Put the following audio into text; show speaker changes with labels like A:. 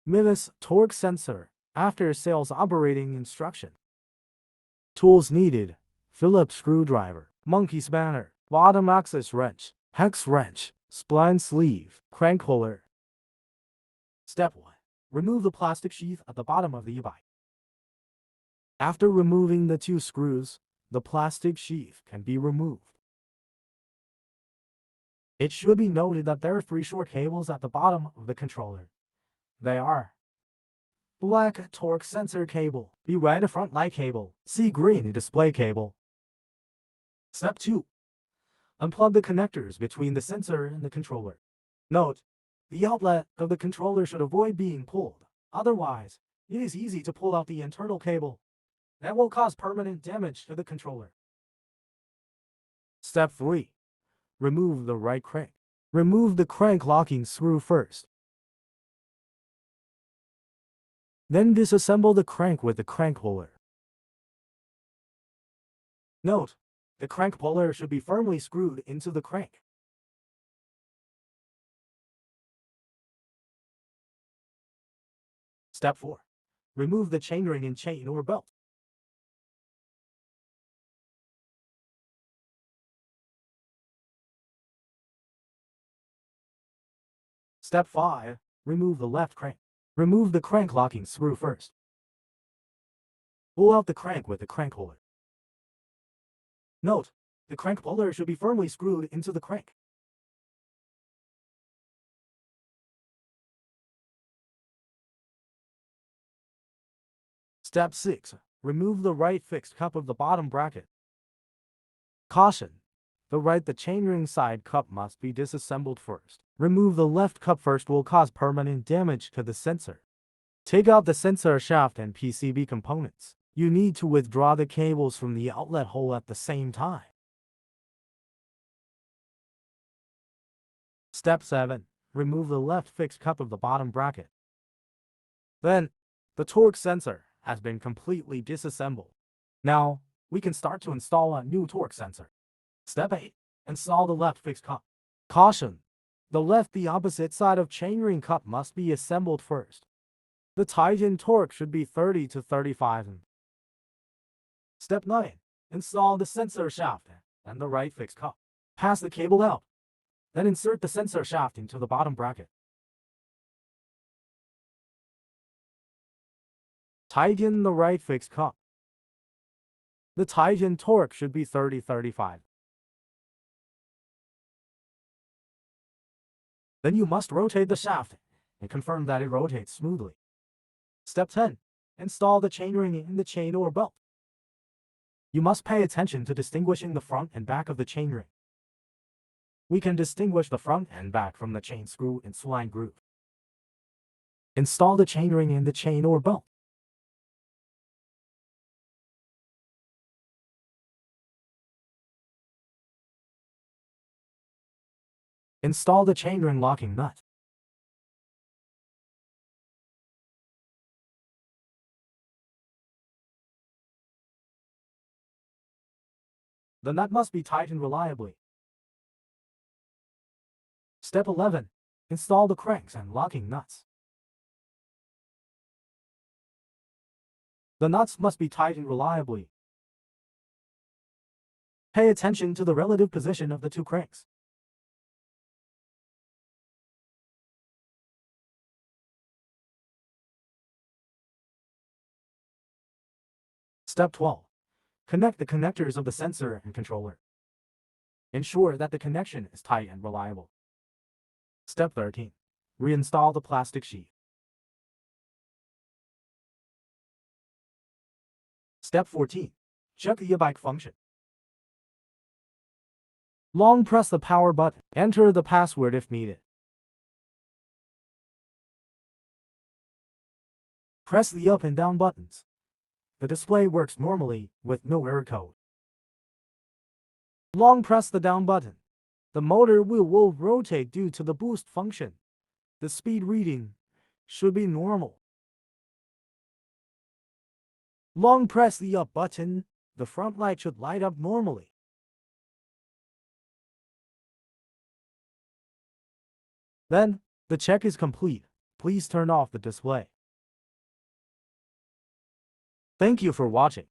A: MIVIS torque sensor, after sales operating instruction. Tools needed: Phillips screwdriver, monkey spanner, bottom axis wrench, hex wrench, spline sleeve, crank puller. Step 1. Remove the plastic sheath at the bottom of the e-bike. After removing the 2 screws, the plastic sheath can be removed. It should be noted that there are 3 short cables at the bottom of the controller. They are: black torque sensor cable, B red front light cable, C green display cable. Step 2. Unplug the connectors between the sensor and the controller. Note: the outlet of the controller should avoid being pulled, otherwise, it is easy to pull out the internal cable. That will cause permanent damage to the controller. Step 3. Remove the right crank. Remove the crank locking screw first. Then disassemble the crank with the crank puller. Note: the crank puller should be firmly screwed into the crank. Step 4. Remove the chainring and chain or belt. Step 5. Remove the left crank. Remove the crank locking screw first. Pull out the crank with the crank puller. Note: the crank puller should be firmly screwed into the crank. Step 6. Remove the right fixed cup of the bottom bracket. Caution: the chainring side cup must be disassembled first. Remove the left cup first will cause permanent damage to the sensor. Take out the sensor shaft and PCB components. You need to withdraw the cables from the outlet hole at the same time. Step 7. Remove the left fixed cup of the bottom bracket. Then, the torque sensor has been completely disassembled. Now, we can start to install a new torque sensor. Step 8. Install the left fixed cup. Caution: the opposite side of chainring cup must be assembled first. The tighten torque should be 30 to 35 N. Step 9. Install the sensor shaft and the right fixed cup. Pass the cable out. Then insert the sensor shaft into the bottom bracket. Tighten the right fixed cup. The tighten torque should be 30-35. Then you must rotate the shaft and confirm that it rotates smoothly. Step 10. Install the chainring in the chain or belt. You must pay attention to distinguishing the front and back of the chainring. We can distinguish the front and back from the chain screw and spline groove. Install the chainring in the chain or belt. Install the chainring locking nut. The nut must be tightened reliably. Step 11. Install the cranks and locking nuts. The nuts must be tightened reliably. Pay attention to the relative position of the 2 cranks. Step 12. Connect the connectors of the sensor and controller. Ensure that the connection is tight and reliable. Step 13. Reinstall the plastic sheath. Step 14. Check the e-bike function. Long press the power button. Enter the password if needed. Press the up and down buttons. The display works normally with no error code. Long press the down button. The motor wheel will rotate due to the boost function. The speed reading should be normal. Long press the up button. The front light should light up normally. Then, the check is complete. Please turn off the display. Thank you for watching.